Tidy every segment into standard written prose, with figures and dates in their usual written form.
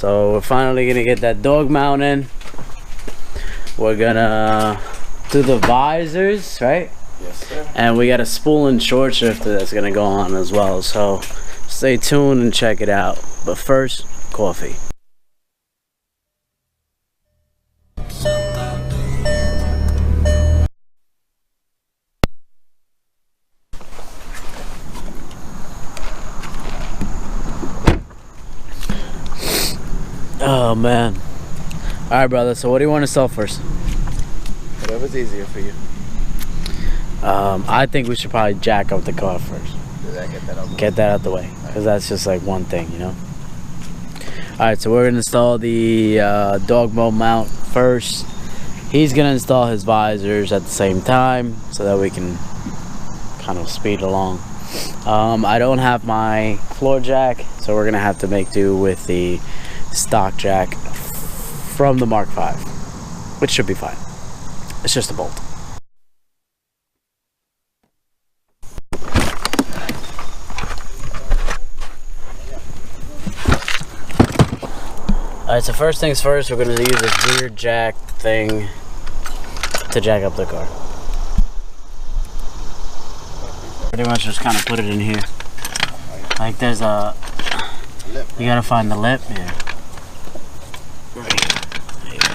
So we're finally gonna get that dog mount in. We're gonna do the visors, right? Yes, sir. And we got a spool and short shifter that's gonna go on as well. So stay tuned and check it out. But first, coffee. Oh man. Alright brother, so what do you want to sell first? Whatever's easier for you. I think we should probably jack up the car first. Get that out the way. Because that's just like one thing, you know. Alright, so we're gonna install the dog mount first. He's gonna install his visors at the same time so that we can kind of speed along. I don't have my floor jack, so we're gonna have to make do with the stock jack from the Mark V, which should be fine. It's just a bolt. Alright, so first things first, we're going to use this weird jack thing to jack up the car. Pretty much just kind of put it in here. Like there's a... You gotta find the lip, yeah. Right here. There you go.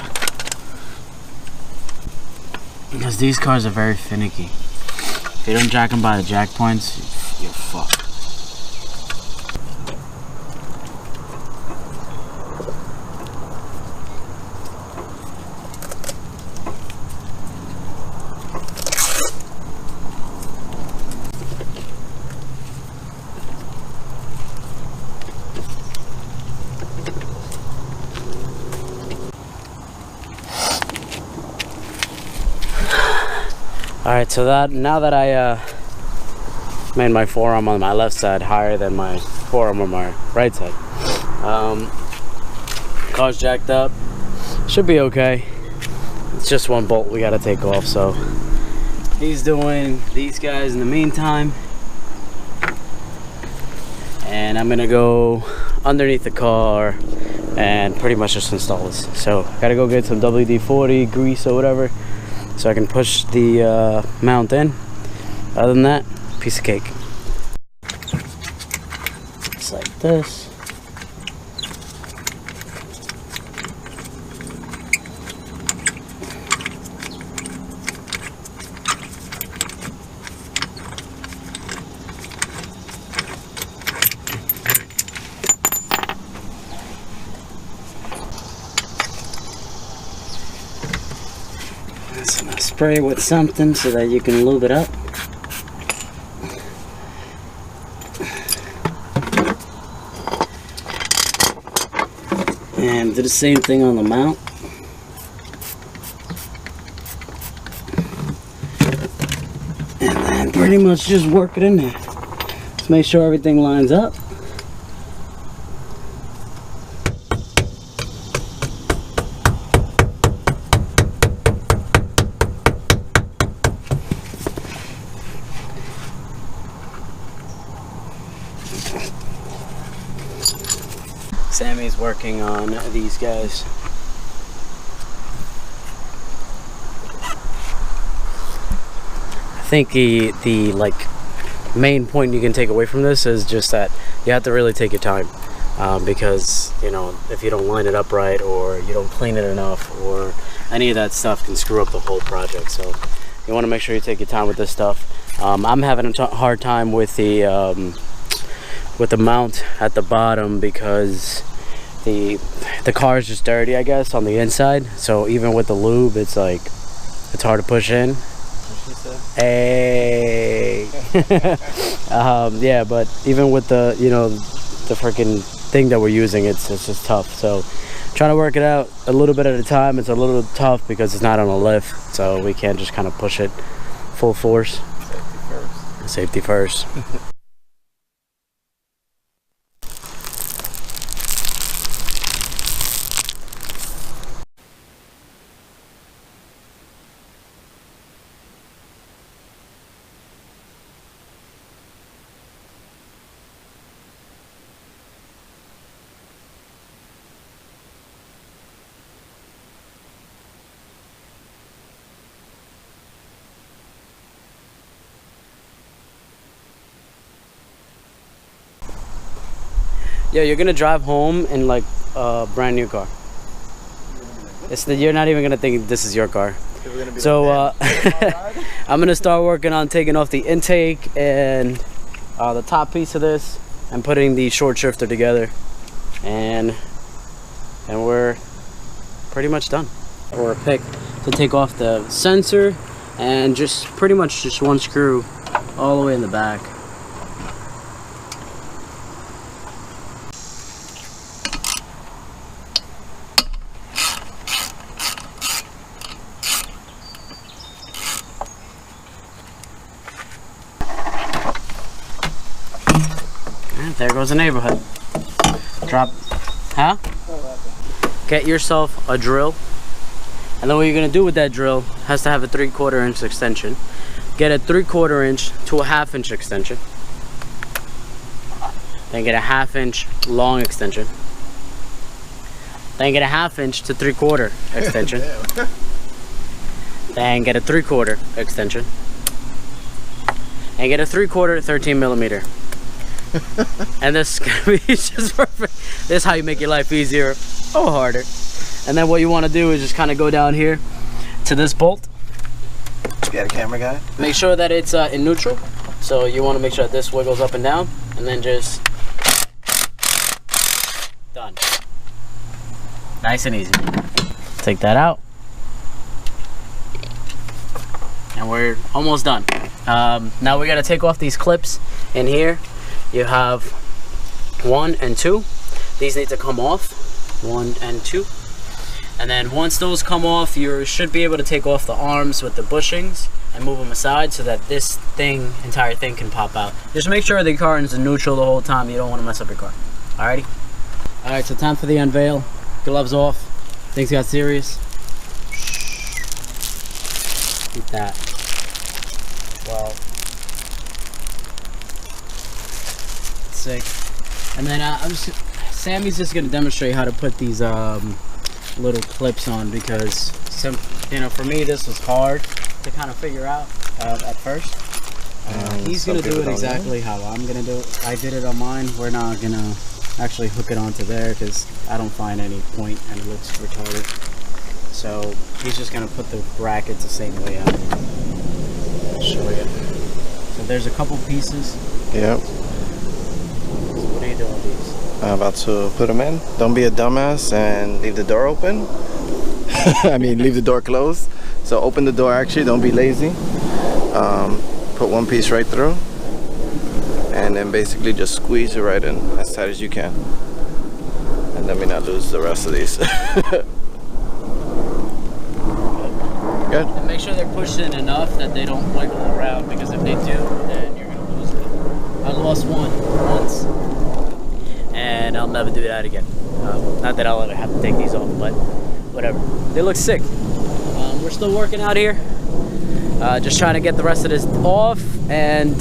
Because these cars are very finicky. If you don't jack them by the jack points, you're fucked. Alright, so now that I made my forearm on my left side higher than my forearm on my right side, car's jacked up, should be okay. It's just one bolt we gotta take off, so he's doing these guys in the meantime, and I'm gonna go underneath the car and pretty much just install this. So gotta go get some WD-40 grease or whatever so I can push the mount in. Other than that, piece of cake. Just like this. So now spray with something so that you can lube it up. And do the same thing on the mount. And then pretty much just work it in there. Just make sure everything lines up. Sammy's working on these guys. I think the like main point you can take away from this is just that you have to really take your time, because you know, if you don't line it up right or you don't clean it enough or any of that stuff can screw up the whole project. So you want to make sure you take your time with this stuff. I'm having a hard time with the mount at the bottom because the car is just dirty, I guess, on the inside. So even with the lube, it's like it's hard to push in. Hey. Yeah, but even with the, you know, the freaking thing that we're using, it's just tough. So trying to work it out a little bit at a time. It's a little tough because it's not on a lift, so we can't just kind of push it full force. Safety first. Yo, you're gonna drive home in like a brand new car. You're not even gonna think this is your car. So I'm gonna start working on taking off the intake and the top piece of this and putting the short shifter together, and we're pretty much done. Or a pick to take off the sensor and just pretty much just one screw all the way in the back. And there goes the neighborhood. Drop, huh? Get yourself a drill. And then what you're gonna do with that drill has to have a 3/4 inch extension. Get a 3/4 inch to a 1/2 inch extension. Then get a 1/2 inch long extension. Then get a 1/2 inch to 3/4 extension. Then get a 3/4 extension. And get a 3/4 13 millimeter. And this is gonna be just perfect. This is how you make your life easier or harder. And then what you want to do is just kind of go down here to this bolt. You got a camera guy? Make sure that it's in neutral. So you want to make sure that this wiggles up and down, and then just done. Nice and easy. Take that out. And we're almost done. Now we got to take off these clips in here. You have 1 and 2. These need to come off. 1 and 2. And then once those come off, you should be able to take off the arms with the bushings and move them aside so that this entire thing can pop out. Just make sure the car is in neutral the whole time. You don't want to mess up your car. Alrighty? Alright, so time for the unveil. Gloves off. Things got serious. Keep that. 12. 6. And then Sammy's just gonna demonstrate how to put these little clips on, because for me this was hard to kind of figure out at first. He's gonna do it exactly how I'm gonna do it. I did it on mine. We're not gonna actually hook it onto there because I don't find any point and it looks retarded. So he's just gonna put the brackets the same way out. I'll show you. So there's a couple pieces. Yep. So what are you doing with these? I'm about to put them in. Don't be a dumbass and leave the door open. I mean, leave the door closed. So open the door actually, don't be lazy. Put one piece right through. And then basically just squeeze it right in as tight as you can. And let me not lose the rest of these. Good. And make sure they're pushed in enough that they don't wiggle around, because if they do, then you're going to lose it. I lost one once. And I'll never do that again. Not that I'll ever have to take these off, but whatever. They look sick. We're still working out here. Just trying to get the rest of this off. And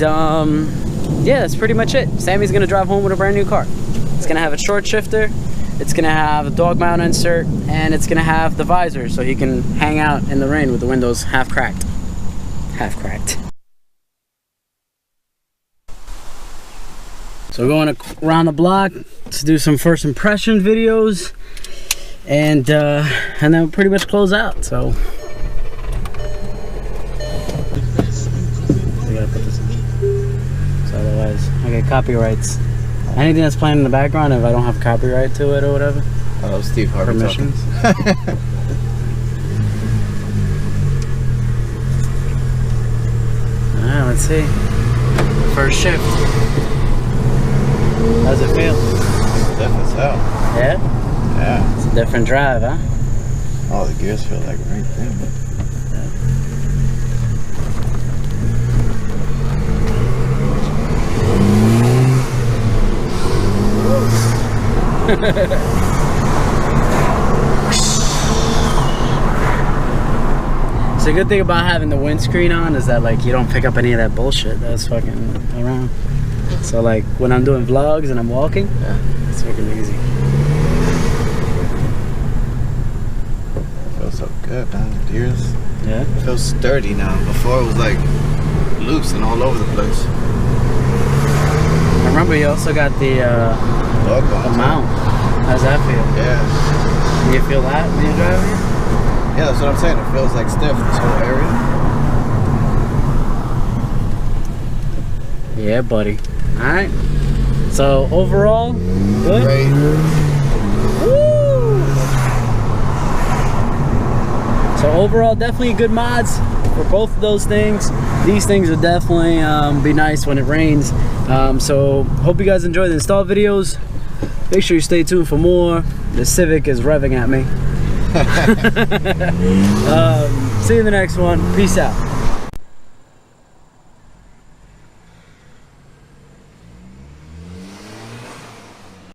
yeah, that's pretty much it. Sammy's gonna drive home with a brand new car. It's gonna have a short shifter. It's gonna have a dog mount insert. And it's gonna have the visor so he can hang out in the rain with the windows half cracked. Half cracked. So we're going around the block to do some first impression videos, and then we'll pretty much close out. So we gotta put this in. So otherwise I get copyrights. Anything that's playing in the background, if I don't have copyright to it or whatever. Oh, Steve Harvey permissions. Alright, let's see. First shift. How's it feel? Different as hell. Yeah? Yeah. It's a different drive, huh? Oh, the gears feel like right there. So the good thing about having the windscreen on is that like you don't pick up any of that bullshit that's fucking around. So like when I'm doing vlogs and I'm walking, yeah, it's fucking easy. It feels so good, man. The gears. Yeah. It feels sturdy now. Before it was like loose and all over the place. I Remember, you also got the mount. How's that feel? Yeah. Can you feel that when you're driving? Yeah, that's what I'm saying. It feels like stiff, this whole area. Yeah, buddy. Alright. So, overall, good? Great. Woo! So, overall, definitely good mods for both of those things. These things would definitely be nice when it rains. So, hope you guys enjoy the install videos. Make sure you stay tuned for more. The Civic is revving at me. See you in the next one. Peace out.